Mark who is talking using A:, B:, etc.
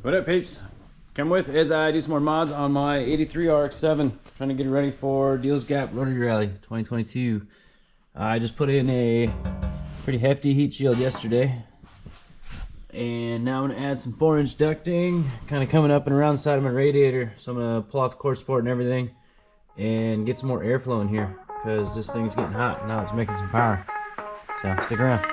A: What up, peeps? Come with as I do some more mods on my 83 RX7, trying to get it ready for Deals Gap Rotary Rally 2022. I just put in a pretty hefty heat shield yesterday, and now I'm going to add some 4-inch ducting, kind of coming up and around the side of my radiator. So I'm going to pull off the core support and everything and get some more airflow in here, because this thing's getting hot. Now it's making some power. So stick around.